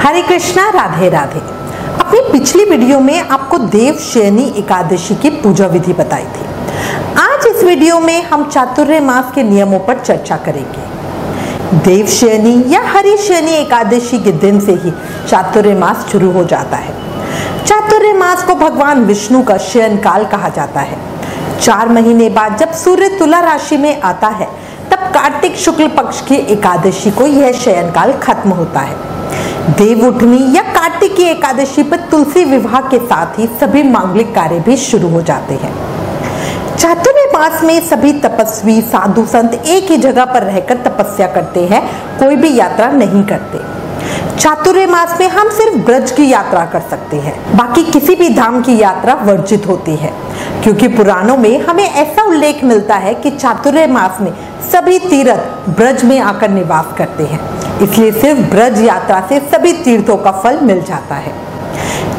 हरे कृष्णा, राधे राधे। अपनी पिछली वीडियो में आपको देवशयनी एकादशी की पूजा विधि बताई थी। आज इस वीडियो में हम चातुर्य मास के नियमों पर चर्चा करेंगे। देवशयनी या हरिशयनी एकादशी के दिन से ही चातुर्य मास शुरू हो जाता है। चातुर्य मास को भगवान विष्णु का शयन काल कहा जाता है। 4 महीने बाद जब सूर्य तुला राशि में आता है तब कार्तिक शुक्ल पक्ष की एकादशी को यह शयन काल खत्म होता है। देव उठनी या कार्तिकी एकादशी पर तुलसी विवाह के साथ ही सभी मांगलिक कार्य भी शुरू हो जाते हैं। चातुर्य मास में सभी तपस्वी साधु संत एक ही जगह पर रहकर तपस्या करते हैं, कोई भी यात्रा नहीं करते। चातुर्य मास में हम सिर्फ ब्रज की यात्रा कर सकते हैं, बाकी किसी भी धाम की यात्रा वर्जित होती है, क्योंकि पुराणों में हमें ऐसा उल्लेख मिलता है कि चातुर्य मास में सभी तीर्थ ब्रज में आकर निवास करते हैं, इसलिए सिर्फ ब्रज यात्रा से सभी तीर्थों का फल मिल जाता है।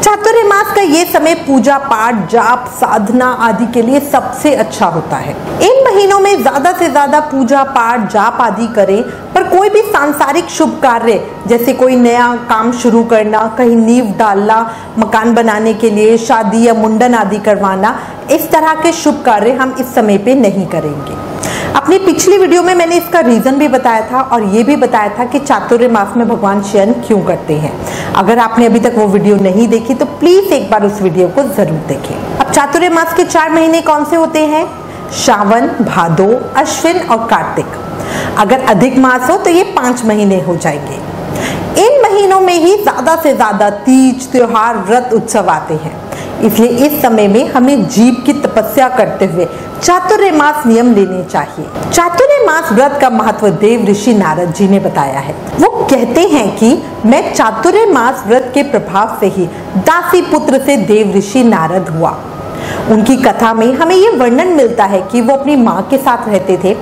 चातुर्य मास का ये समय पूजा पाठ, जाप, साधना आदि के लिए सबसे अच्छा होता है। इन महीनों में ज्यादा से ज्यादा पूजा पाठ, जाप आदि करें, पर कोई भी सांसारिक शुभ कार्य जैसे कोई नया काम शुरू करना, कहीं नींव डालना, मकान बनाने के लिए, शादी या मुंडन आदि करवाना, इस तरह के शुभ कार्य हम इस समय पे नहीं करेंगे। अपनी पिछली वीडियो में मैंने इसका रीजन भी बताया था और ये भी बताया था कि चातुर्य मास में भगवान शयन क्यों करते हैं। अगर आपने अभी तक वो वीडियो नहीं देखी तो प्लीज एक बार उस वीडियो को जरूर देखें। अब चातुर्य मास के 4 महीने कौन से होते हैं? श्रावण, भादो, अश्विन और कार्तिक। अगर अधिक मास हो तो ये 5 महीने हो जाएंगे। इन महीनों में ही ज्यादा से ज्यादा तीज, त्योहार, व्रत, उत्सव आते हैं, इसलिए इस समय में हमें जीव की तपस्या करते हुए चातुर्य मास नियम लेने चाहिए। चातुर्य मास व्रत का महत्व देव ऋषि नारद जी ने बताया है। वो कहते हैं कि मैं चातुर्य मास व्रत के प्रभाव से ही दासी पुत्र से देव ऋषि नारद हुआ। उनकी कथा में हमें ये वर्णन मिलता है कि वो अपनी माँ के साथ रहते थे।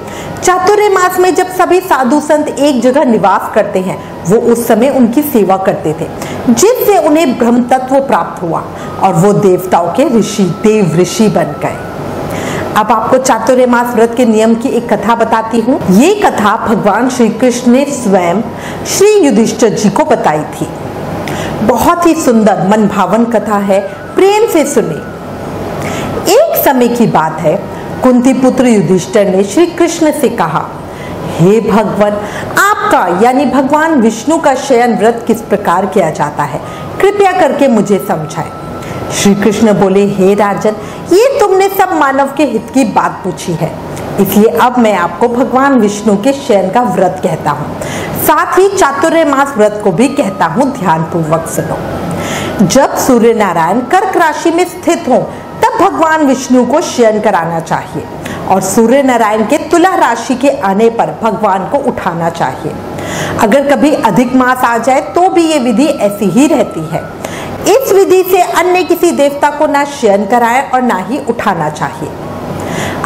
चातुर्य मास में जब सभी साधु संत एक जगह निवास करते हैं, वो उस समय उनकी सेवा करते थे, जिससे उन्हें ब्रह्म तत्व प्राप्त हुआ और वो देवताओं के ऋषि, देव ऋषि बन गए। अब आपको चातुर्य मास व्रत के नियम की एक कथा बताती हूँ। ये कथा भगवान श्री कृष्ण ने स्वयं श्री युधिष्ठिर जी को बताई थी। बहुत ही सुंदर मनभावन कथा है, प्रेम से सुने। एक समय की बात है, कुंती पुत्र युधिष्ठिर ने श्री कृष्ण से कहा, हे भगवान, आपका यानी भगवान विष्णु का शयन व्रत किस प्रकार किया जाता है, कृपया करके मुझे समझाएं। श्री कृष्ण बोले, हे राजन, ये तुमने सब मानव के हित की बात पूछी है, इसलिए अब मैं आपको भगवान विष्णु के शयन का व्रत कहता हूँ, साथ ही चातुर्य मास व्रत को भी कहता हूँ, ध्यान पूर्वक सुनो। जब सूर्य नारायण कर्क राशि में स्थित हो तब भगवान विष्णु को शयन कराना चाहिए और सूर्य नारायण के तुला राशि के आने पर भगवान को उठाना चाहिए। अगर कभी अधिक मास आ जाए तो भी ये विधि ऐसी ही रहती है। इस विधि से अन्य किसी देवता को ना शयन कराए और ना ही उठाना चाहिए।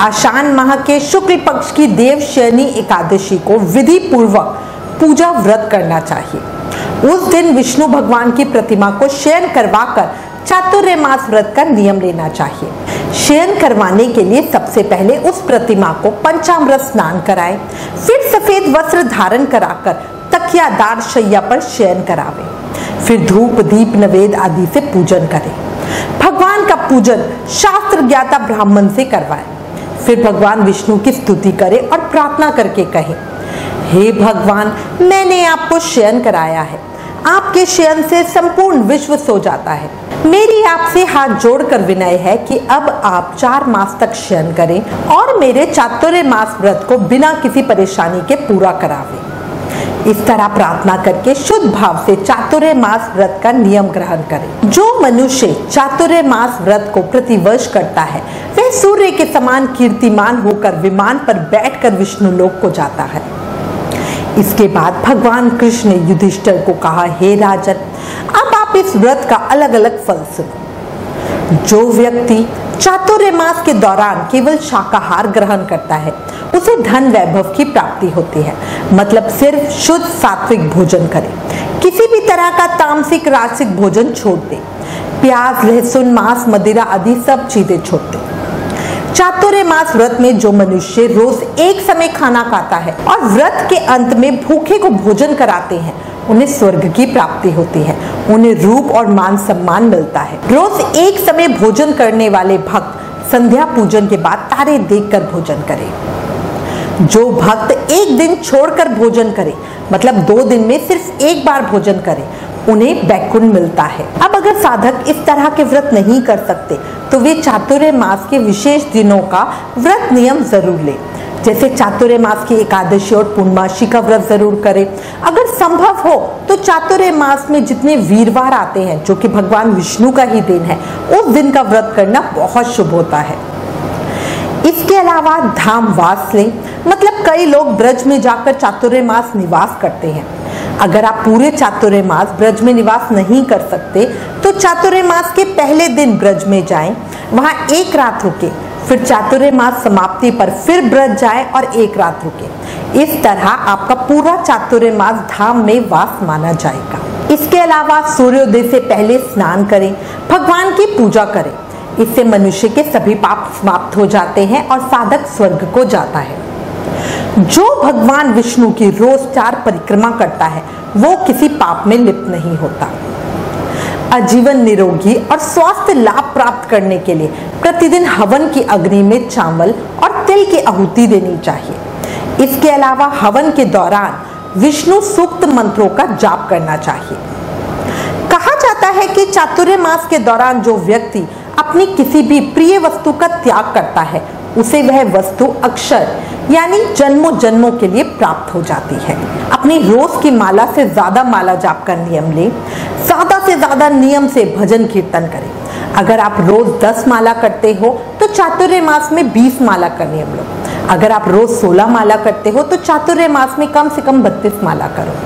आषाढ़ माह के शुक्ल पक्ष की देवशयनी एकादशी को विधि पूर्वक पूजा व्रत करना चाहिए। उस दिन विष्णु भगवान की प्रतिमा को शयन करवाकर चातुर्य मास व्रत का नियम लेना चाहिए। शयन करवाने के लिए सबसे पहले उस प्रतिमा को पंचामृत स्नान कराएं, फिर सफेद वस्त्र धारण कराकर तकियादार शैया पर शयन करावें, फिर धूप, दीप, नवेद आदि से पूजन करें। भगवान का पूजन शास्त्र ज्ञाता ब्राह्मण से करवाएं, फिर भगवान विष्णु की स्तुति करें और प्रार्थना करके कहें, हे भगवान, मैंने आपको शयन कराया है, आपके शयन से संपूर्ण विश्व सो जाता है। मेरी आपसे हाथ जोड़कर विनय है कि अब आप 4 मास तक शयन करें और मेरे चातुर्य मास व्रत को बिना किसी परेशानी के पूरा करावें। इस तरह प्रार्थना करके शुद्ध भाव से चातुर्य मास व्रत का नियम ग्रहण करें। जो मनुष्य चातुर्य मास व्रत को प्रतिवर्ष करता है, वह सूर्य के समान कीर्तिमान होकर विमान पर बैठकर विष्णु लोक को जाता है। इसके बाद भगवान कृष्ण ने युधिष्ठिर को कहा, हे राजन, अब आप इस व्रत का अलग अलग फल सुनो। जो व्यक्ति चातुर्य मास के दौरान केवल शाकाहार ग्रहण करता है, उसे धन वैभव की प्राप्ति होती है। मतलब सिर्फ शुद्ध सात्विक भोजन करे, किसी भी तरह का तामसिक राजसिक भोजन छोड़ दे, प्याज, लहसुन, मांस, मदिरा आदि सब चीजें छोड़ दे। चातुर्य मास व्रत में जो मनुष्य रोज एक समय खाना खाता है और व्रत के अंत में भूखे को भोजन कराते हैं, उन्हें स्वर्ग की प्राप्ति होती है, उन्हें रूप और मान सम्मान मिलता है। रोज एक समय भोजन करने वाले भक्त संध्या पूजन के बाद तारे देखकर भोजन करें। जो भक्त एक दिन छोड़कर भोजन करे, मतलब 2 दिन में सिर्फ एक बार भोजन करे, उन्हें वैकुंठ मिलता है। अब अगर साधक इस तरह के व्रत नहीं कर सकते तो वे चातुर्य मास के विशेष दिनों का व्रत नियम जरूर ले, जैसे चातुर्य मास की एकादशी और पूर्णमासी का व्रत जरूर करें। अगर संभव हो तो चातुर्य मास में जितने वीरवार आते हैं, जो कि भगवान विष्णु का ही दिन है, उस दिन का व्रत करना बहुत शुभ होता है। इसके अलावा धाम वास लें, मतलब कई लोग ब्रज में जाकर चातुर्य मास निवास करते हैं। अगर आप पूरे चातुर्य मास ब्रज में निवास नहीं कर सकते तो चातुर्य मास के पहले दिन ब्रज में जाएं, वहां एक रात रुके, फिर चातुर्य मास समाप्ति पर फिर ब्रज जाए और एक रात रुके। इस तरह आपका पूरा चातुर्य मास धाम में वास माना जाएगा। इसके अलावा सूर्योदय से पहले स्नान करें, भगवान की पूजा करें। इससे मनुष्य के सभी पाप समाप्त हो जाते हैं और साधक स्वर्ग को जाता है। जो भगवान विष्णु की रोज 4 परिक्रमा करता है वो किसी पाप में लिप्त नहीं होता। आजीवन निरोगी और स्वास्थ्य लाभ प्राप्त करने के लिए प्रतिदिन हवन की अग्नि में चावल और तिल की आहुति देनी चाहिए। इसके अलावा हवन के दौरान विष्णु सूक्त मंत्रों का जाप करना चाहिए। कहा जाता है कि चातुर्य मास के दौरान जो व्यक्ति अपनी किसी भी प्रिय वस्तु का त्याग करता है उसे वह वस्तु अक्षर यानी जन्मों जन्मों के लिए प्राप्त हो जाती है। अपनी रोज की माला से ज्यादा माला जाप का नियम लें, ज्यादा से ज्यादा नियम से भजन कीर्तन करें। अगर आप रोज 10 माला करते हो तो चातुर्य मास में 20 माला का नियम लो। अगर आप रोज 16 माला करते हो तो चातुर्य मास में कम से कम 32 माला करो।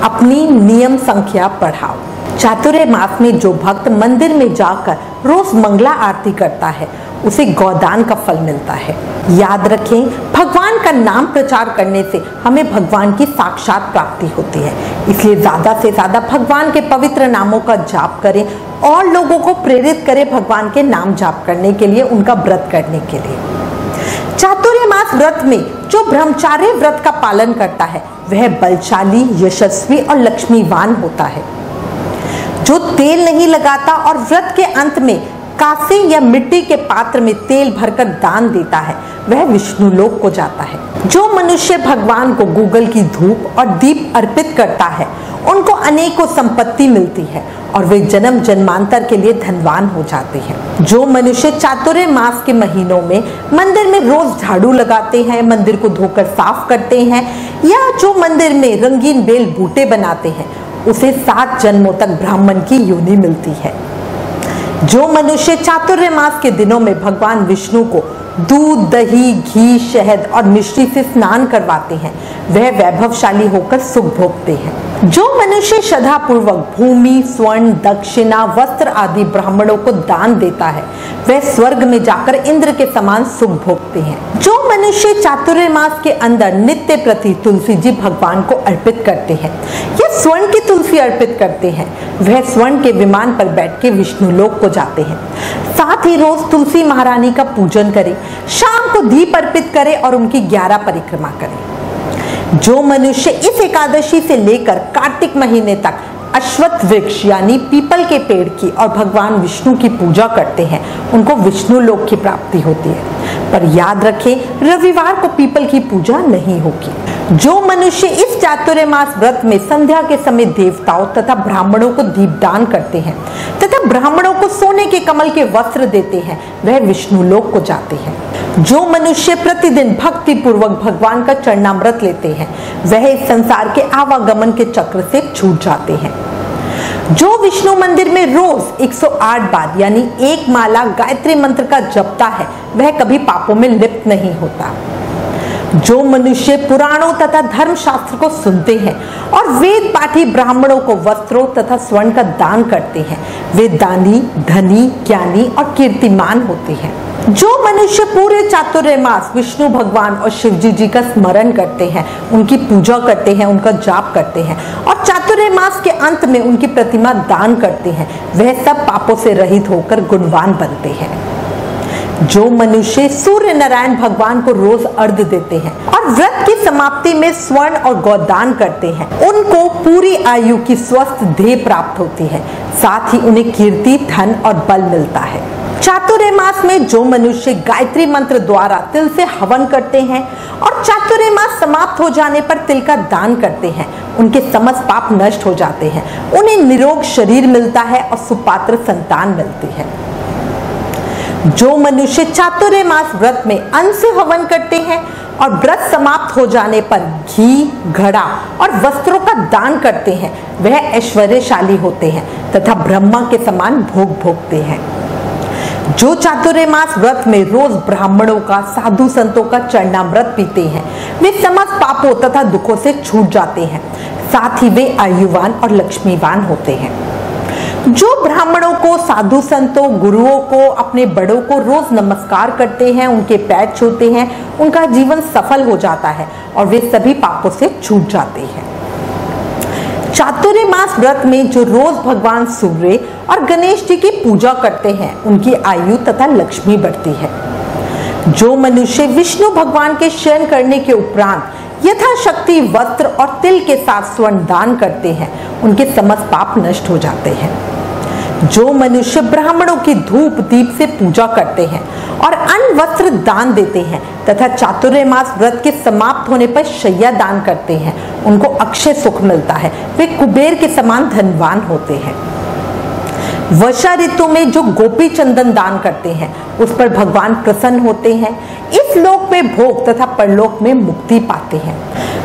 अपनी नियम संख्या बढ़ाओ। चातुर्य मास में जो भक्त मंदिर में जाकर रोज मंगला आरती करता है उसे गोदान का फल मिलता है। याद रखें, भगवान का नाम प्रचार करने से हमें भगवान की साक्षात प्राप्ति होती है, इसलिए ज्यादा से ज्यादा भगवान के पवित्र नामों का जाप करें और लोगों को प्रेरित करें भगवान के नाम जाप करने के लिए, उनका व्रत करने के लिए। चातुर्य मास व्रत में जो ब्रह्मचार्य व्रत का पालन करता है वह बलशाली, यशस्वी और लक्ष्मीवान होता है। जो तेल नहीं लगाता और व्रत के अंत में कांसे या मिट्टी के पात्र में तेल भरकर दान देता है वह विष्णु लोक को जाता है। जो मनुष्य भगवान को गूगल की धूप और दीप अर्पित करता है उनको अनेकों संपत्ति मिलती है और वे जन्म जन्मांतर के लिए धनवान हो जाते हैं। जो मनुष्य चातुर्य मास के महीनों में मंदिर में रोज झाड़ू लगाते हैं, मंदिर को धोकर साफ करते हैं या जो मंदिर में रंगीन बेल बूटे बनाते हैं उसे 7 जन्मों तक ब्राह्मण की योनि मिलती है। जो मनुष्य चातुर्य मास के दिनों में भगवान विष्णु को दूध, दही, घी, शहद और मिश्री से स्नान करवाते हैं वह वैभवशाली होकर सुख भोगते हैं। जो मनुष्य श्रद्धा पूर्वक भूमि, स्वर्ण, दक्षिणा, वस्त्र आदि ब्राह्मणों को दान देता है वह स्वर्ग में जाकर इंद्र के समान सुख भोगते हैं। जो मनुष्य चातुर्य मास के अंदर नित्य प्रति तुलसी जी भगवान को अर्पित करते हैं या स्वर्ण की तुलसी अर्पित करते हैं वह स्वर्ण के विमान पर बैठ के विष्णु लोक को जाते हैं। साथ ही रोज तुलसी महारानी का पूजन करें, शाम को दीप अर्पित करें और उनकी 11 परिक्रमा करें। जो मनुष्य इस एकादशी से लेकर कार्तिक महीने तक अश्वत्थ वृक्ष यानी पीपल के पेड़ की और भगवान विष्णु की पूजा करते हैं उनको विष्णु लोक की प्राप्ति होती है। पर याद रखें, रविवार को पीपल की पूजा नहीं होगी। जो मनुष्य इस चातुर्य मास व्रत में संध्या के समय देवताओं तथा ब्राह्मणों को दीपदान करते हैं तथा ब्राह्मणों को सोने के कमल के वस्त्र देते हैं वह विष्णु लोक को जाते हैं। जो मनुष्य प्रतिदिन भक्ति पूर्वक भगवान का चरणामृत लेते हैं वह इस संसार के आवागमन के चक्र से छूट जाते हैं। जो विष्णु मंदिर में रोज 108 बार यानी 1 माला गायत्री मंत्र का जपता है वह कभी पापों में लिप्त नहीं होता। जो मनुष्य पुराणों तथा धर्म शास्त्र को सुनते हैं और वेद पाठी ब्राह्मणों को वस्त्रों तथा स्वर्ण का दान करते हैं वे दानी, धनी, ज्ञानी और कीर्तिमान होते हैं। जो मनुष्य पूरे चातुर्य मास विष्णु भगवान और शिवजी जी का स्मरण करते हैं, उनकी पूजा करते हैं, उनका जाप करते हैं और चातुर्य मास के अंत में उनकी प्रतिमा दान करते हैं वह सब पापों से रहित होकर गुणवान बनते हैं। जो मनुष्य सूर्य नारायण भगवान को रोज अर्घ्य देते हैं और व्रत की समाप्ति में स्वर्ण और गोदान करते हैं, उनको पूरी आयु की स्वस्थ देह प्राप्त होती है, साथ ही उन्हें कीर्ति, धन और बल मिलता है। चातुर्य मास में जो मनुष्य गायत्री मंत्र द्वारा तिल से हवन करते हैं और चातुर्य मास समाप्त हो जाने पर तिल का दान करते हैं, उनके समस्त पाप नष्ट हो जाते हैं, उन्हें निरोग शरीर मिलता है और सुपात्र संतान मिलती है। जो मनुष्य चातुर्य मास व्रत में अन्न से हवन करते हैं और व्रत समाप्त हो जाने पर घी, घड़ा और वस्त्रों का दान करते हैं, वह ऐश्वर्यशाली होते हैं तथा ब्रह्मा के समान भोग भोगते हैं। जो चातुर्य मास व्रत में रोज ब्राह्मणों का, साधु संतों का चरणामृत पीते हैं, वे समस्त पापों तथा दुखों से छूट जाते हैं, साथ ही वे आयुवान और लक्ष्मीवान होते हैं। जो ब्राह्मणों को, साधु संतों, गुरुओं को, अपने बड़ों को रोज नमस्कार करते हैं, उनके पैर छूते हैं, उनका जीवन सफल हो जाता है और वे सभी पापों से छूट जाते हैं। चातुर्य मास व्रत में जो रोज भगवान सूर्य और गणेश जी की पूजा करते हैं, उनकी आयु तथा लक्ष्मी बढ़ती है। जो मनुष्य विष्णु भगवान के शयन करने के उपरांत यथाशक्ति वस्त्र और तिल के साथ स्वर्ण दान करते हैं, उनके समस्त पाप नष्ट हो जाते हैं। जो मनुष्य ब्राह्मणों की धूप दीप से पूजा करते हैं और अन्न वस्त्र दान देते हैं तथा चातुर्य मास व्रत के समाप्त होने पर शय्या दान करते हैं, उनको अक्षय सुख मिलता है, वे कुबेर के समान धनवान होते हैं। वर्षा ऋतु में जो गोपी चंदन दान करते हैं, उस पर भगवान प्रसन्न होते हैं, इस लोक में भोग तथा परलोक में मुक्ति पाते हैं।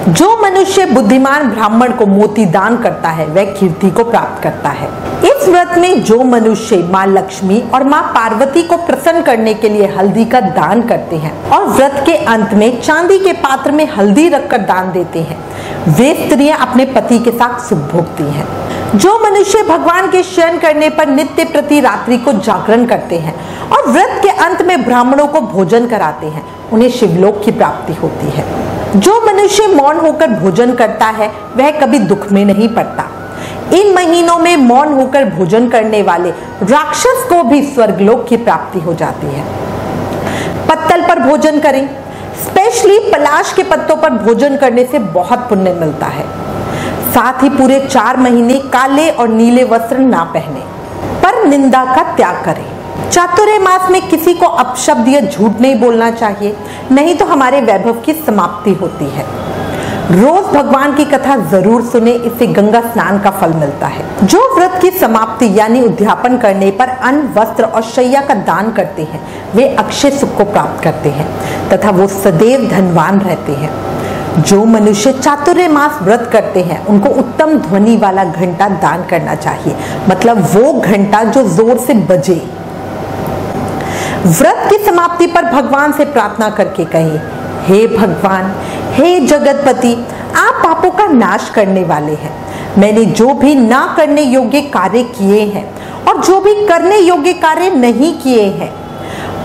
जो मनुष्य बुद्धिमान ब्राह्मण को मोती दान करता है, वह कीर्ति को प्राप्त करता है। इस व्रत में जो मनुष्य माँ लक्ष्मी और माँ पार्वती को प्रसन्न करने के लिए हल्दी का दान करते हैं और व्रत के अंत में चांदी के पात्र में हल्दी रखकर दान देते हैं, वे स्त्रियां अपने पति के साथ सुख भोगती हैं। जो मनुष्य भगवान के शयन करने पर नित्य प्रति रात्रि को जागरण करते हैं और व्रत के अंत में ब्राह्मणों को भोजन कराते हैं, उन्हें शिवलोक की प्राप्ति होती है। जो मनुष्य मौन होकर भोजन करता है, वह कभी दुख में नहीं पड़ता। इन महीनों में मौन होकर भोजन करने वाले राक्षस को भी स्वर्गलोक की प्राप्ति हो जाती है। पत्तल पर भोजन करें, स्पेशली पलाश के पत्तों पर भोजन करने से बहुत पुण्य मिलता है। साथ ही पूरे 4 महीने काले और नीले वस्त्र ना पहने, पर निंदा का त्याग करें। चातुर्य मास में किसी को अपशब्द या झूठ नहीं बोलना चाहिए, नहीं तो हमारे वैभव की समाप्ति होती है। रोज भगवान की कथा जरूर सुने, इससे गंगा स्नान का फल मिलता है। जो व्रत की समाप्ति यानी उद्यापन करने पर अन्न, वस्त्र और शैया का दान करते हैं, वे अक्षय सुख को प्राप्त करते हैं तथा वो सदैव धनवान रहते हैं। जो मनुष्य चातुर्य मास व्रत करते हैं, उनको उत्तम ध्वनि वाला घंटा दान करना चाहिए, मतलब वो घंटा जो जोर से बजे। व्रत की समाप्ति पर भगवान से प्रार्थना करके कहें, हे भगवान, हे जगतपति, आप पापों का नाश करने वाले हैं। मैंने जो भी ना करने योग्य कार्य किए हैं और जो भी करने योग्य कार्य नहीं किए हैं,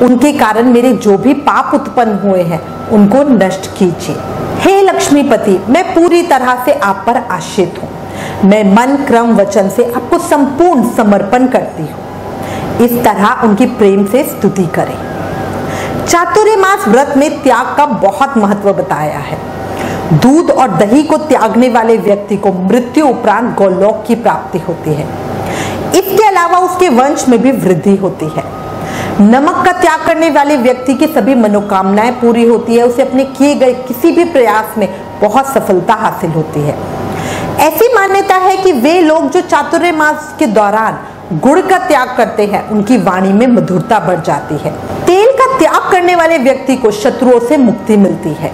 उनके कारण मेरे जो भी पाप उत्पन्न हुए हैं, उनको नष्ट कीजिए। हे लक्ष्मीपति, मैं पूरी तरह से आप पर आश्रित हूँ। मैं मन, क्रम, वचन से आपको संपूर्ण समर्पण करती हूँ। इस तरह उनकी प्रेम से स्तुति करें। चातुर्य मास व्रत में त्याग का बहुत महत्व बताया है। दूध और दही को त्यागने वाले व्यक्ति को मृत्यु उपरांत गोलोक की प्राप्ति होती है। इसके अलावा उसके वंश में भी वृद्धि होती है। नमक का त्याग करने वाले व्यक्ति की सभी मनोकामनाएं पूरी होती है, उसे अपने किए गए किसी भी प्रयास में बहुत सफलता हासिल होती है। ऐसी मान्यता है कि वे लोग जो चातुर्य मास के दौरान गुड़ का त्याग करते हैं, उनकी वाणी में मधुरता बढ़ जाती है। तेल का त्याग करने वाले व्यक्ति को शत्रुओं से मुक्ति मिलती है।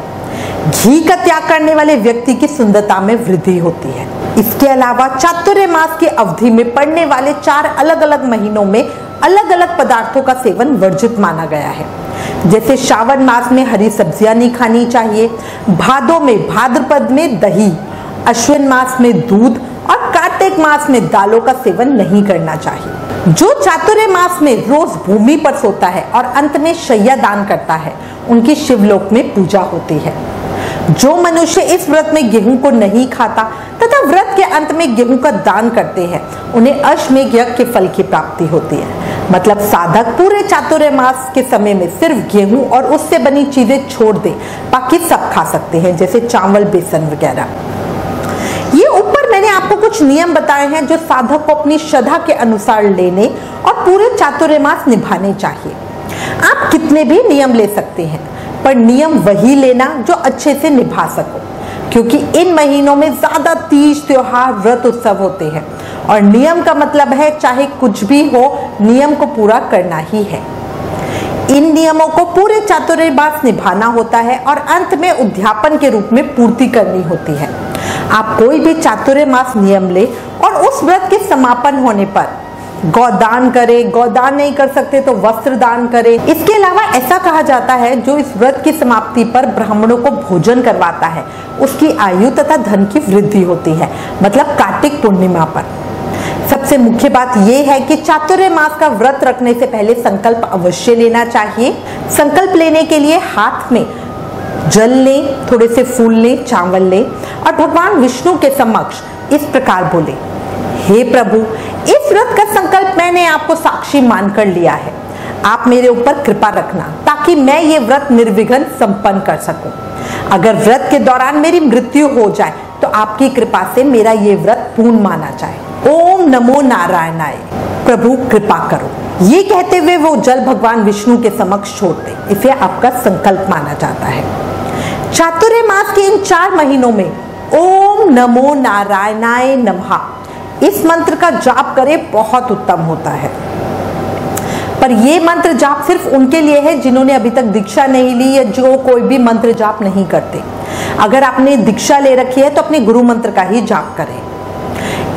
घी का त्याग करने वाले व्यक्ति की सुंदरता में वृद्धि होती है। इसके अलावा चातुर्य मास की अवधि में पड़ने वाले 4 अलग अलग महीनों में अलग अलग पदार्थों का सेवन वर्जित माना गया है। जैसे श्रावण मास में हरी सब्जियां नहीं खानी चाहिए, भादों में, भाद्रपद में दही, अश्विन मास में दूध और कार्तिक मास में दालों का सेवन नहीं करना चाहिए। जो चातुर्य मास में रोज भूमि पर सोता है और अंत में शैया दान करता है, उनकी शिवलोक में पूजा होती है। जो मनुष्य इस व्रत में गेहूं को नहीं खाता तथा व्रत के अंत में गेहूं का दान करते हैं, उन्हें अश्वमेध यज्ञ के फल की प्राप्ति होती है। मतलब साधक पूरे चातुर्मास के समय में सिर्फ गेहूं और उससे बनी चीजें छोड़ दे, बाकी सब खा सकते हैं, जैसे चावल, बेसन वगैरह। ये ऊपर मैंने आपको कुछ नियम बताए हैं जो साधक को अपनी श्रद्धा के अनुसार लेने और पूरे चातुर्मास निभाने चाहिए। आप कितने भी नियम ले सकते हैं, पर नियम वही लेना जो अच्छे से निभा सको, क्योंकि इन महीनों में ज्यादा तीज, त्योहार, व्रत, उत्सव होते हैं और नियम का मतलब है चाहे कुछ भी हो, नियम को पूरा करना ही है। इन नियमों को पूरे चातुर्मास निभाना होता है और अंत में उद्यापन के रूप में पूर्ति करनी होती है। आप कोई भी चातुर्मास नियम ले और उस व्रत के समापन होने पर गौदान करें, गौदान नहीं कर सकते तो वस्त्र दान करें। इसके अलावा ऐसा कहा जाता है जो इस व्रत की समाप्ति पर ब्राह्मणों को भोजन करवाता है, उसकी आयु तथा धन की वृद्धि होती है, मतलब कार्तिक पूर्णिमा पर। सबसे मुख्य बात यह है कि चातुर्मास का व्रत रखने से पहले संकल्प अवश्य लेना चाहिए। संकल्प लेने के लिए हाथ में जल लें, थोड़े से फूल लें, चावल लें और भगवान विष्णु के समक्ष इस प्रकार बोले, हे प्रभु, इस व्रत का संकल्प मैंने आपको साक्षी मानकर लिया है। आप मेरे ऊपर कृपा रखना ताकि मैं ये व्रत निर्विघ्न संपन्न कर सकूं। अगर व्रत के दौरान मेरी मृत्यु हो जाए तो आपकी कृपा से मेरा ये व्रत पूर्ण माना जाए। ओम नमो नारायणाय, प्रभु कृपा करो। ये कहते हुए वो जल भगवान विष्णु के समक्ष छोड़ दे, इसे आपका संकल्प माना जाता है। चातुर्मास के इन 4 महीनों में ओम नमो नारायणाय नमः इस मंत्र का जाप करें, बहुत उत्तम होता है। पर यह मंत्र जाप सिर्फ उनके लिए है जिन्होंने अभी तक दीक्षा नहीं ली या जो कोई भी मंत्र जाप नहीं करते। अगर आपने दीक्षा ले रखी है तो अपने गुरु मंत्र का ही जाप करें।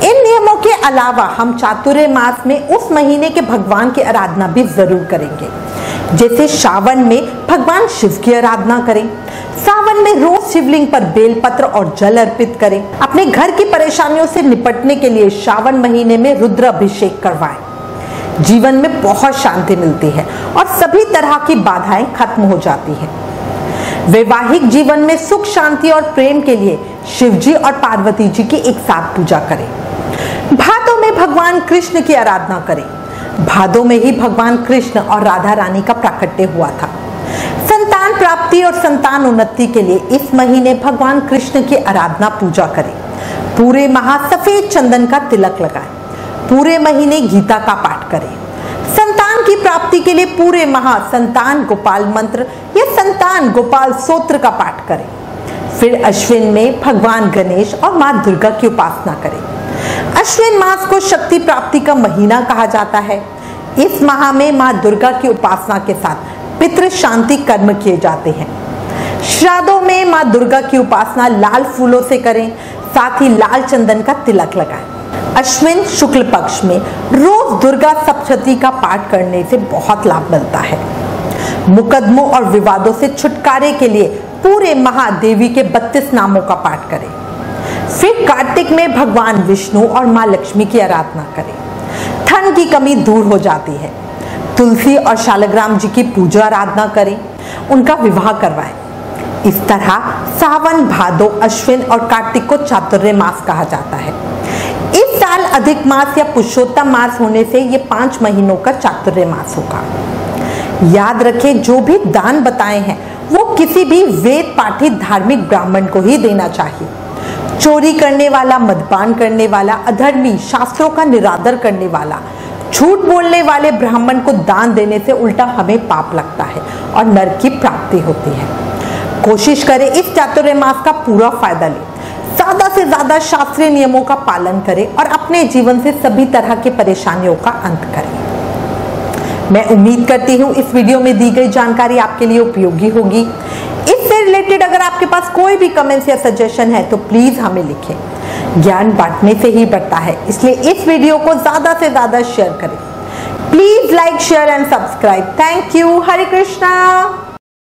इन नियमों के अलावा हम चातुर्मास में उस महीने के भगवान की आराधना भी जरूर करेंगे। जैसे सावन में भगवान शिव की आराधना करें, सावन में रोज शिवलिंग पर बेलपत्र और जल अर्पित करें। अपने घर की परेशानियों से निपटने के लिए सावन महीने में रुद्र अभिषेक करवाएं। जीवन में बहुत शांति मिलती है और सभी तरह की बाधाएं खत्म हो जाती हैं। वैवाहिक जीवन में सुख, शांति और प्रेम के लिए शिवजी और पार्वती जी की एक साथ पूजा करें। भादों में भगवान कृष्ण की आराधना करें। भादों में ही भगवान कृष्ण और राधा रानी का प्राकट्य हुआ था। संतान प्राप्ति और संतान उन्नति के लिए इस महीने भगवान कृष्ण की आराधना पूजा करें। पूरे माह सफेद चंदन का तिलक लगाएं। पूरे महीने गीता का पाठ करें। संतान की प्राप्ति के लिए पूरे माह संतान गोपाल मंत्र या संतान गोपाल स्तोत्र का पाठ करें। फिर अश्विन में भगवान गणेश और माँ दुर्गा की उपासना करें। अश्विन मास को शक्ति प्राप्ति का महीना कहा जाता है। इस माह में माँ दुर्गा की उपासना के साथ पितृ शांति कर्म किए जाते हैं। श्राद्धों में माँ दुर्गा की उपासना लाल फूलों से करें, साथ ही लाल चंदन का तिलक लगाएं। अश्विन शुक्ल पक्ष में रोज दुर्गा सप्तशती का पाठ करने से बहुत लाभ मिलता है। मुकदमों और विवादों से छुटकारे के लिए पूरे महादेवी के 32 नामों का पाठ करें। फिर कार्तिक में भगवान विष्णु और माँ लक्ष्मी की आराधना करें। धन की कमी दूर हो जाती है। तुलसी और शालग्राम जी की पूजा आराधना करें, उनका विवाह करवाएं। इस तरह सावन, भादो, अश्विन और कार्तिक को चातुर्मास कहा जाता है। इस साल अधिक मास या पुरुषोत्तम मास होने से ये 5 महीनों का चातुर्मास होगा। याद रखें, जो भी दान बताए हैं वो किसी भी वेद पाठी धार्मिक ब्राह्मण को ही देना चाहिए। चोरी करने वाला, मदपान करने वाला, अधर्मी, शास्त्रों का निरादर करने वाला, झूठ बोलने वाले ब्राह्मण को दान देने से उल्टा हमें पाप लगता है और नरक की प्राप्ति होती है। कोशिश करें इस चातुर्मास का पूरा फायदा लें, ज्यादा से ज्यादा शास्त्रीय नियमों का पालन करें और अपने जीवन से सभी तरह की परेशानियों का अंत करें। मैं उम्मीद करती हूँ इस वीडियो में दी गई जानकारी आपके लिए उपयोगी होगी। इससे रिलेटेड अगर आपके पास कोई भी कमेंट्स या सजेशन है तो प्लीज हमें लिखें। ज्ञान बांटने से ही बढ़ता है, इसलिए इस वीडियो को ज्यादा से ज्यादा शेयर करें। Please like, share and subscribe. Thank you. Hare Krishna.